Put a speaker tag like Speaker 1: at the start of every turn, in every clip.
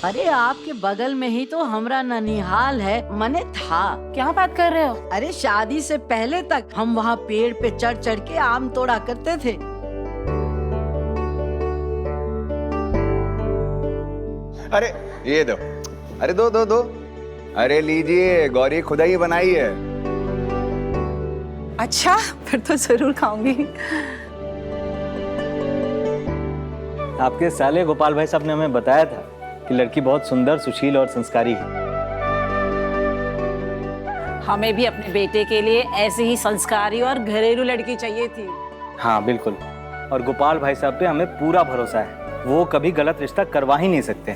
Speaker 1: अरे आपके बगल में ही तो हमरा ननिहाल है, मने था।
Speaker 2: क्या बात कर रहे हो?
Speaker 1: अरे शादी से पहले तक हम वहाँ पेड़ पे चढ़ चढ़ के आम तोड़ा करते थे।
Speaker 3: अरे ये दो, अरे दो दो दो, अरे लीजिए, गौरी खुदाई बनाई है।
Speaker 2: अच्छा, फिर तो जरूर खाऊंगी।
Speaker 4: आपके साले गोपाल भाई साहब ने हमें बताया था कि लड़की बहुत सुंदर, सुशील और संस्कारी है।
Speaker 2: हमें भी अपने बेटे के लिए ऐसी ही संस्कारी और घरेलू लड़की चाहिए थी।
Speaker 4: हाँ बिल्कुल, और गोपाल भाई साहब पे हमें पूरा भरोसा है, वो कभी गलत रिश्ता करवा ही नहीं सकते।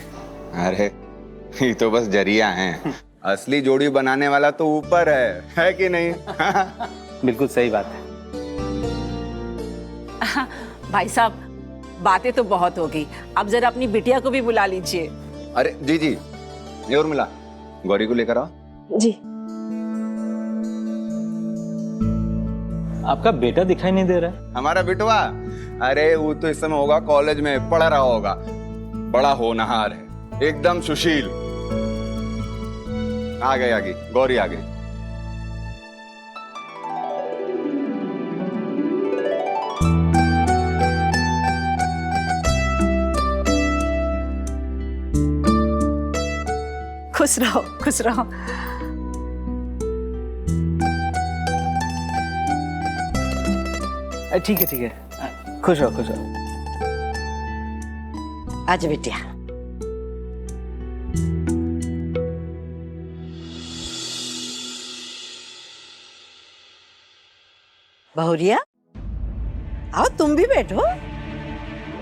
Speaker 3: अरे ये तो बस जरिया हैं, असली जोड़ी बनाने वाला तो ऊपर है कि नहीं?
Speaker 4: बिल्कुल सही बात है।
Speaker 2: भाई साहब, बातें तो बहुत होगी, अब जरा अपनी बिटिया को भी बुला लीजिए।
Speaker 3: अरे जी जी, ये और मिला, गौरी को लेकर आओ।
Speaker 2: जी।
Speaker 4: आपका बेटा दिखाई नहीं दे रहा है।
Speaker 3: हमारा बिटवा, अरे वो तो इस समय होगा कॉलेज में, पढ़ रहा होगा। बड़ा होनहार है, एकदम सुशील। आ गई गौरी आ गई।
Speaker 2: खुश रहो, खुश रहो।
Speaker 4: ठीक है ठीक है, खुश रहो खुश रहो।
Speaker 1: आज बेटिया, बहुरिया आओ, तुम भी बैठो।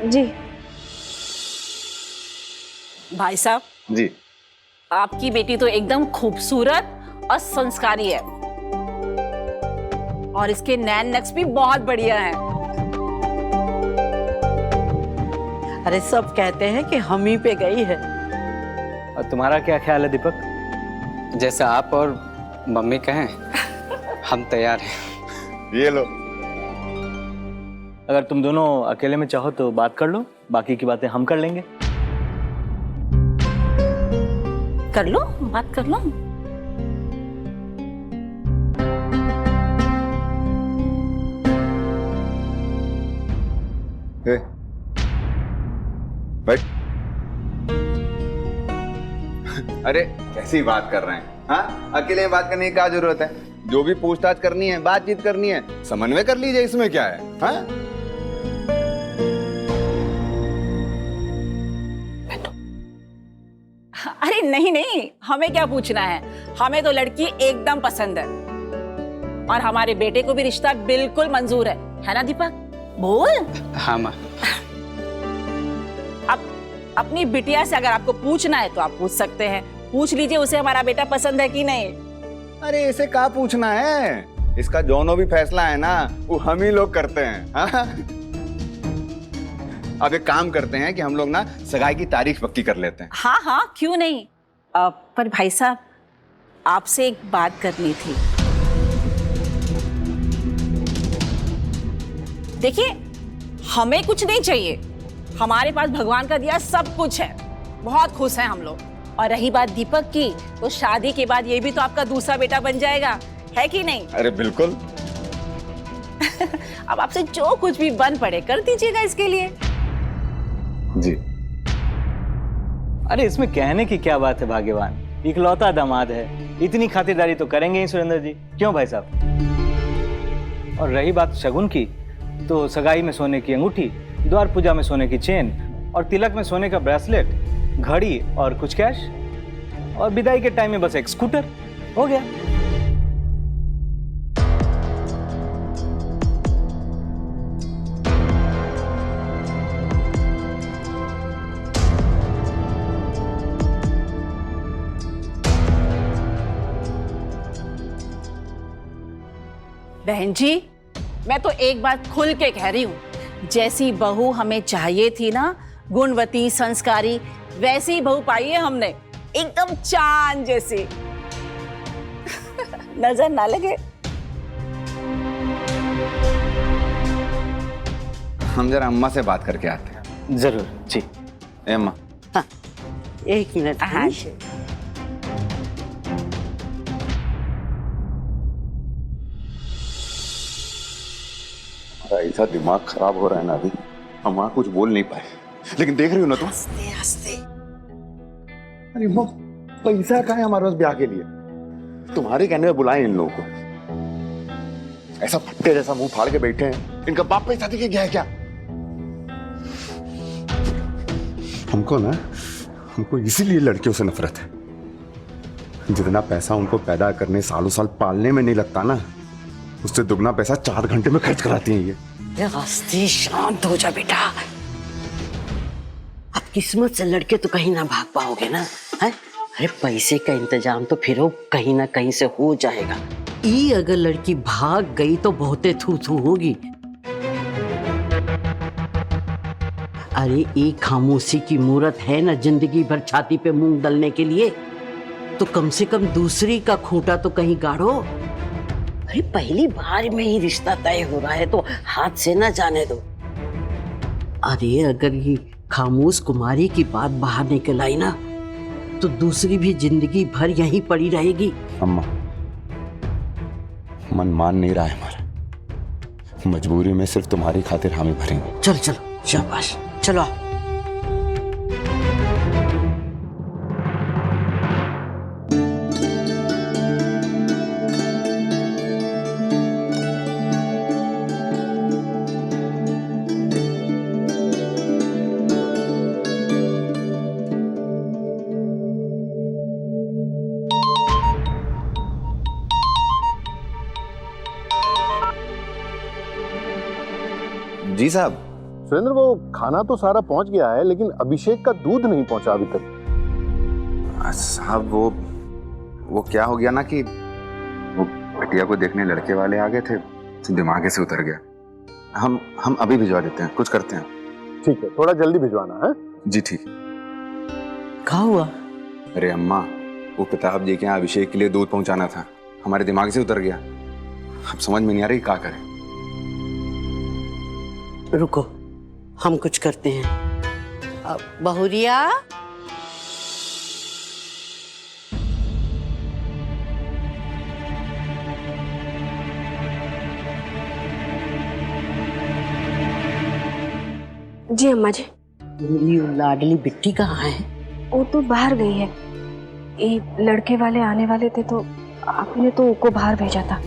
Speaker 2: जी। भाई साहब
Speaker 3: जी,
Speaker 2: आपकी बेटी तो एकदम खूबसूरत और संस्कारी है, और इसके नैन नक्श भी बहुत बढ़िया हैं।
Speaker 1: अरे सब कहते हैं कि हम ही पे गई है।
Speaker 4: और तुम्हारा क्या ख्याल है दीपक?
Speaker 5: जैसा आप और मम्मी कहें, हम तैयार हैं।
Speaker 3: ये लो।
Speaker 4: अगर तुम दोनों अकेले में चाहो तो बात कर लो, बाकी की बातें हम कर लेंगे।
Speaker 2: कर लो, बात कर लो।
Speaker 3: बैठ। अरे कैसी बात कर रहे हैं? हाँ, अकेले में बात करने की क्या जरूरत है? जो भी पूछताछ करनी है, बातचीत करनी है, समन्वय कर लीजिए, इसमें क्या है? हाँ?
Speaker 2: अरे नहीं नहीं, हमें क्या पूछना है, हमें तो लड़की एकदम पसंद है, और हमारे बेटे को भी रिश्ता बिल्कुल मंजूर है ना दीपक? बोल।
Speaker 5: हाँ माँ।
Speaker 2: अब अपनी बिटिया से अगर आपको पूछना है तो आप पूछ सकते हैं, पूछ लीजिए उसे हमारा बेटा पसंद है कि नहीं।
Speaker 3: अरे इसे क्या पूछना है? इसका जोनो भी फैसला है ना, वो हम ही लोग करते हैं। हाँ? अब एक काम करते हैं कि हम लोग ना सगाई की तारीख पक्की कर लेते हैं।
Speaker 2: हाँ हाँ, क्यों नहीं। पर भाई साहब, आपसे एक बात करनी थी। देखिए, हमें कुछ नहीं चाहिए, हमारे पास भगवान का दिया सब कुछ है, बहुत खुश हैं हम लोग। और रही बात दीपक की, तो शादी के बाद ये भी तो आपका दूसरा बेटा बन जाएगा, है कि नहीं?
Speaker 3: अरे बिल्कुल।
Speaker 2: अब आपसे जो कुछ भी बन पड़े कर दीजिएगा इसके लिए।
Speaker 3: जी।
Speaker 4: अरे इसमें कहने की क्या बात है भाग्यवान, इकलौता दामाद है, इतनी खातिरदारी तो करेंगे ही सुरेंद्र जी, क्यों भाई साहब? और रही बात शगुन की, तो सगाई में सोने की अंगूठी, द्वार पूजा में सोने की चेन, और तिलक में सोने का ब्रेसलेट, घड़ी और कुछ कैश, और विदाई के टाइम में बस एक स्कूटर, हो गया।
Speaker 2: बहन जी, मैं तो एक बात खुल के कह रही हूँ, जैसी बहू हमें चाहिए थी ना, गुणवती संस्कारी, वैसी बहू पाई है हमने, एकदम चांद जैसी। नजर ना लगे।
Speaker 3: हम जरा अम्मा से बात करके आते हैं।
Speaker 4: जरूर जी।
Speaker 3: ए अम्मा,
Speaker 6: एक मिनट।
Speaker 2: हाँ
Speaker 3: हमारा ऐसा दिमाग खराब हो रहा है ना अभी, हम वहां कुछ बोल नहीं पाए, लेकिन देख रही हो ना तुम।
Speaker 6: हंसते हंसते।
Speaker 3: अरे वो पैसा कहाँ है हमारे पास ब्याह के लिए? तुम्हारे कहने में बुलाए इन लोगों को, ऐसा फट्टे जैसा मुंह फाड़ के बैठे हैं। इनका बाप पैसा देके गया है क्या? हमको इसीलिए लड़कियों से नफरत है। जितना पैसा उनको पैदा करने सालों साल पालने में नहीं लगता ना, उससे दुगना पैसा 4 घंटे में खर्च कराती हैं ये।
Speaker 6: हंसते, शांत हो जा बेटा। अब किस्मत से लड़के तो कहीं ना भाग पाओगे ना, है? अरे पैसे का इंतजाम तो फिर वो कहीं ना कहीं से हो जाएगा। ये अगर लड़की भाग गई तो बहुते थू थू होगी। अरे एक खामोशी की मूरत है ना जिंदगी भर छाती पे मूंग दलने के लिए, तो कम से कम दूसरी का खूंटा तो कहीं गाड़ो। अरे पहली बार में ही रिश्ता तय हो रहा है तो हाथ से ना जाने दो। अरे अगर ये खामोश कुमारी की बात बाहर निकल आई ना, तो दूसरी भी जिंदगी भर यहीं पड़ी रहेगी।
Speaker 3: अम्मा, मन मान नहीं रहा है हमारा, मजबूरी में सिर्फ तुम्हारी खातिर हामी भरेंगे।
Speaker 6: चल चलो, शाबाश, चलो।
Speaker 3: जी साहब।
Speaker 7: सुरेंद्र, वो खाना तो सारा पहुंच गया है, लेकिन अभिषेक का दूध नहीं पहुंचा अभी तक।
Speaker 3: साहब वो क्या हो गया ना कि वो बिटिया को देखने लड़के वाले आ गए थे, तो दिमाग से उतर गया। हम अभी भिजवा देते हैं, कुछ करते हैं।
Speaker 7: ठीक है, थोड़ा जल्दी भिजवाना है।
Speaker 3: जी ठीक।
Speaker 6: क्या हुआ?
Speaker 3: अरे अम्मा, वो प्रताप जी के यहाँ अभिषेक के लिए दूध पहुंचाना था, हमारे दिमाग से उतर गया। अब समझ में नहीं आ रही क्या करें।
Speaker 6: रुको, हम कुछ करते हैं। बहुरिया,
Speaker 8: जी अम्मा जी।
Speaker 6: मेरी लाडली बिट्टी कहाँ है?
Speaker 8: वो तो बाहर गई है। ये लड़के वाले आने वाले थे तो आपने तो उनको बाहर भेजा था।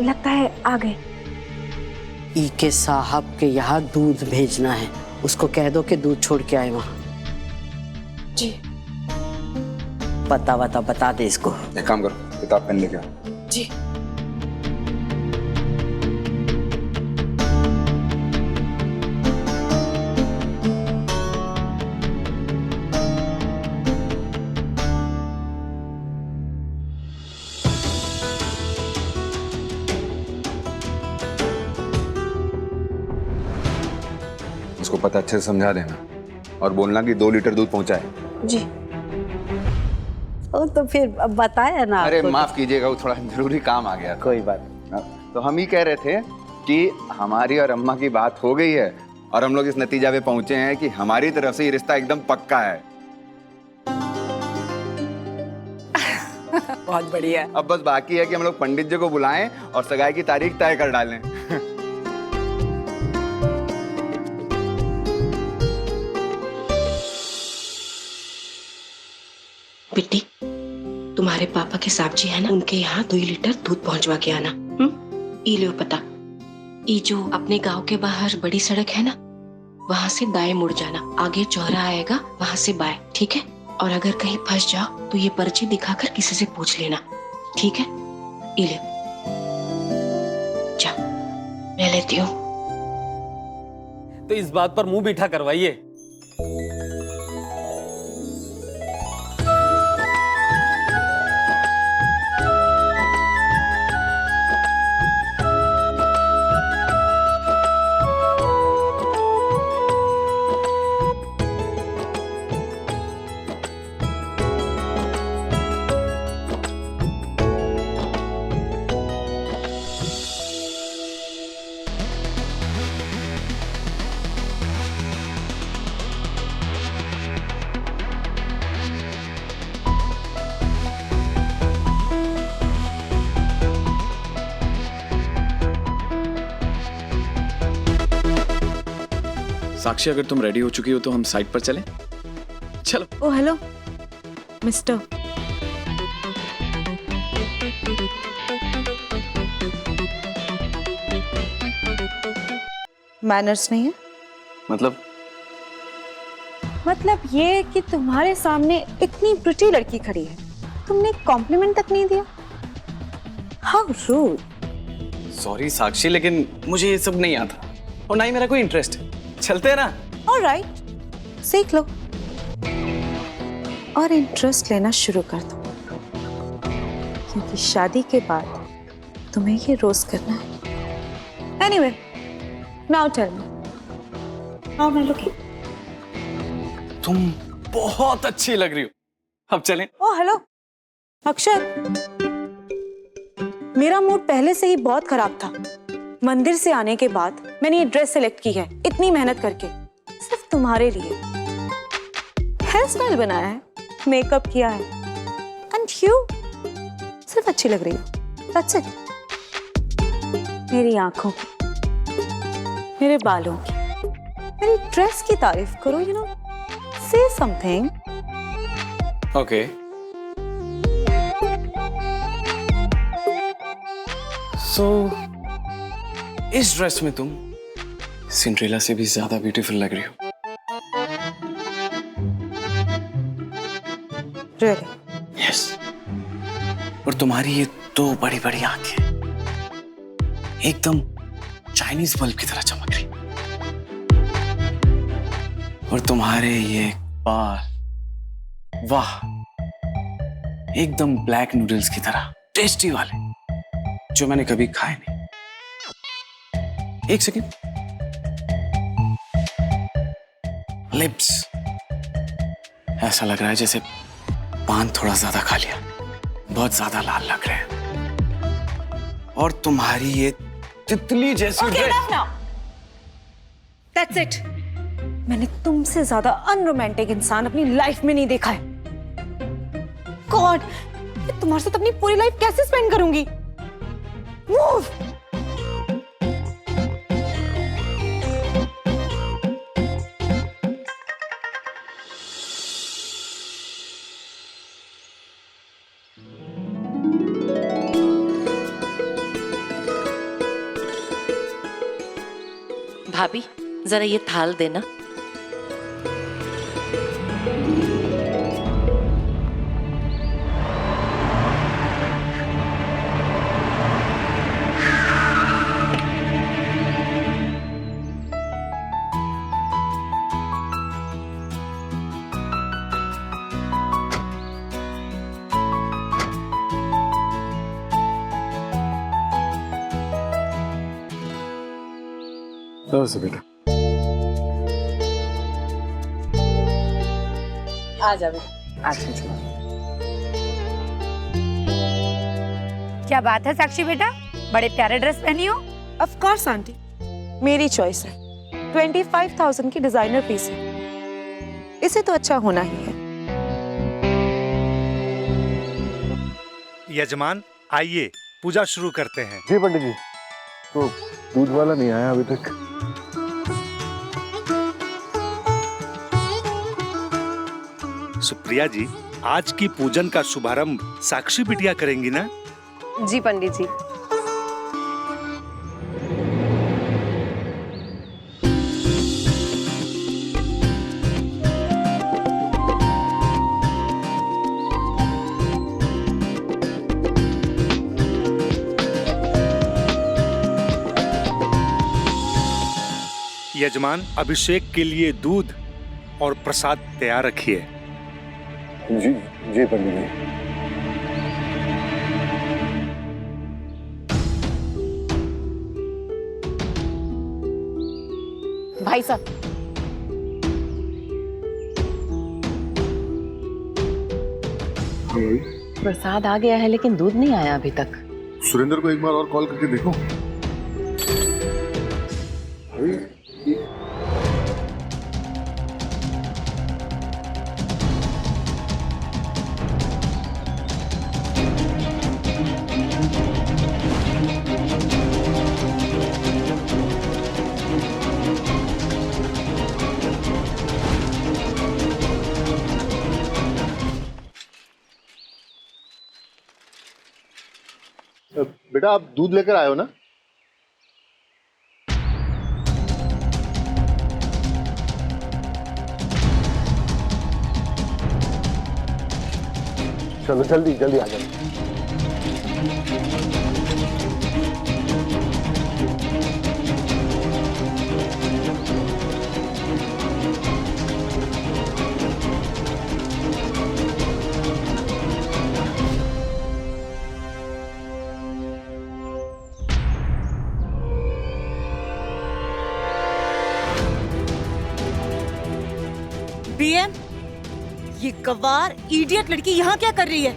Speaker 8: लगता है आ गए।
Speaker 6: ई के साहब के यहाँ दूध भेजना है, उसको कह दो कि दूध छोड़ के आए वहाँ।
Speaker 8: जी।
Speaker 6: पता वता बता दे इसको।
Speaker 3: एक काम करो, किताब पेन लेके आओ।
Speaker 8: जी।
Speaker 3: उसको पता अच्छे से समझा देना और बोलना कि 2 लीटर दूध पहुंचाए।
Speaker 8: जी।
Speaker 6: ओ तो फिर अब बताया ना।
Speaker 3: अरे
Speaker 6: आपको।
Speaker 3: माफ कीजिएगा, वो थोड़ा जरूरी काम आ गया था।
Speaker 4: कोई बात नहीं।
Speaker 3: तो हम ही कह रहे थे कि हमारी और अम्मा की बात हो गई है और हम लोग इस नतीजा पे पहुंचे हैं कि हमारी तरफ से ये रिश्ता एकदम पक्का है।
Speaker 2: बहुत बढ़िया।
Speaker 3: अब बस बाकी है कि हम लोग पंडित जी को बुलाएं और सगाई की तारीख तय कर डालें।
Speaker 8: बिट्टी, तुम्हारे पापा के साहब जी है ना, उनके यहाँ 2 लीटर दूध पहुंचवा के आना। ई लो पता। ई जो अपने गांव के बाहर बड़ी सड़क है ना, वहां से दाएं मुड़ जाना, आगे चौराहा आएगा, वहां से बाएं, ठीक है? और अगर कहीं फंस जाओ तो ये पर्ची दिखाकर किसी से पूछ लेना, ठीक है? ई ले, जा, मैं लेती हूँ।
Speaker 9: तो इस बात पर मुंह मीठा करवाइए।
Speaker 10: साक्षी, अगर तुम रेडी हो चुकी हो तो हम साइड पर चलें? चलो।
Speaker 2: ओ हेलो मिस्टर, मैनर्स नहीं है? मतलब ये कि तुम्हारे सामने इतनी प्रिटी लड़की खड़ी है, तुमने कॉम्प्लीमेंट तक नहीं दिया। How rude.
Speaker 10: सॉरी साक्षी, लेकिन मुझे ये सब नहीं आता और ना ही मेरा कोई इंटरेस्ट है। चलते हैं ना?
Speaker 2: ऑलराइट, सीख लो और इंटरेस्ट लेना शुरू कर दो, क्योंकि शादी के बाद तुम्हें ये रोज करना है। Anyway, now tell me, how am I looking?
Speaker 10: तुम बहुत अच्छी लग रही हो। अब चलें?
Speaker 2: ओ हेलो अक्षर, मेरा मूड पहले से ही बहुत खराब था। मंदिर से आने के बाद मैंने ये ड्रेस सेलेक्ट की है, इतनी मेहनत करके, सिर्फ तुम्हारे लिए। हेयर स्टाइल बनाया है, मेकअप किया है, एंड यू सिर्फ अच्छी लग रही हो। That's it. मेरी आंखों की, मेरे बालों की, मेरी ड्रेस की तारीफ करो, you know, say something.
Speaker 10: Okay. So इस ड्रेस में तुम सिंड्रेला से भी ज्यादा ब्यूटीफुल लग रही हो।
Speaker 2: Really?
Speaker 10: यस। और तुम्हारी ये दो बड़ी बड़ी आंखें एकदम चाइनीज बल्ब की तरह चमक रही, और तुम्हारे ये बाल, वाह, एकदम ब्लैक नूडल्स की तरह टेस्टी वाले, जो मैंने कभी खाए नहीं। एक सेकेंड, लिप्स, ऐसा लग रहा है जैसे पान थोड़ा ज्यादा खा लिया, बहुत ज्यादा लाल लग रहे हैं। और तुम्हारी ये तितली जैसी
Speaker 2: That's it. मैंने तुमसे ज्यादा अनरोमांटिक इंसान अपनी लाइफ में नहीं देखा है। गॉड, मैं तुम्हारे साथ अपनी पूरी लाइफ कैसे स्पेंड करूंगी? मूव।
Speaker 11: भाभी, जरा ये थाल देना।
Speaker 3: नमस्ते बेटा।
Speaker 2: आ जा बेटा।
Speaker 12: क्या बात है साक्षी बेटा, बड़े प्यारे ड्रेस पहनी हो।
Speaker 2: ऑफ कोर्स आंटी, मेरी चॉइस है। 25,000 की डिजाइनर पीस है, इसे तो अच्छा होना ही है।
Speaker 13: यजमान आइए, पूजा शुरू करते हैं।
Speaker 7: जी पंडित जी। तो दूध वाला नहीं आया अभी तक।
Speaker 13: सुप्रिया जी, आज की पूजन का शुभारंभ साक्षी बिटिया करेंगी ना?
Speaker 12: जी पंडित जी।
Speaker 13: यजमान, अभिषेक के लिए दूध और प्रसाद तैयार रखिए।
Speaker 7: जी जी पंडित जी।
Speaker 2: भाई साहब,
Speaker 11: प्रसाद आ गया है लेकिन दूध नहीं आया अभी तक।
Speaker 7: सुरेंद्र को एक बार और कॉल करके देखो। बेटा आप दूध लेकर आए हो ना? चलो जल्दी जल्दी आ जाओ।
Speaker 14: बीएम, ये गवार इडियट लड़की यहाँ क्या कर रही है?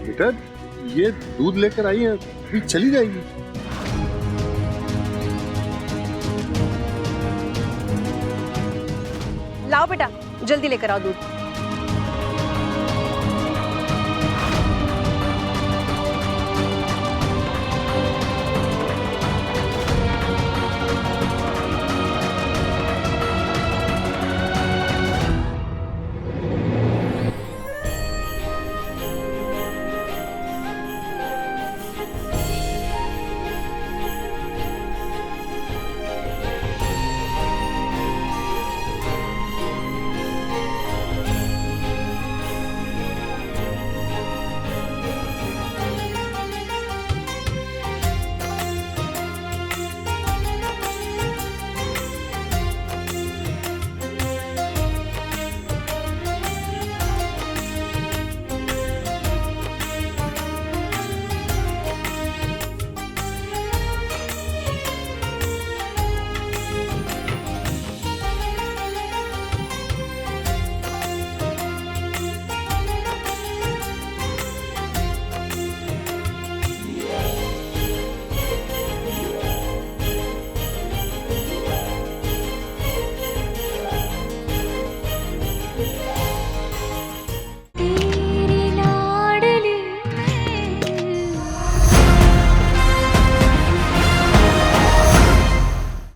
Speaker 7: बेटा ये दूध लेकर आई है, अभी चली जाएगी।
Speaker 12: लाओ बेटा, जल्दी लेकर आओ दूध।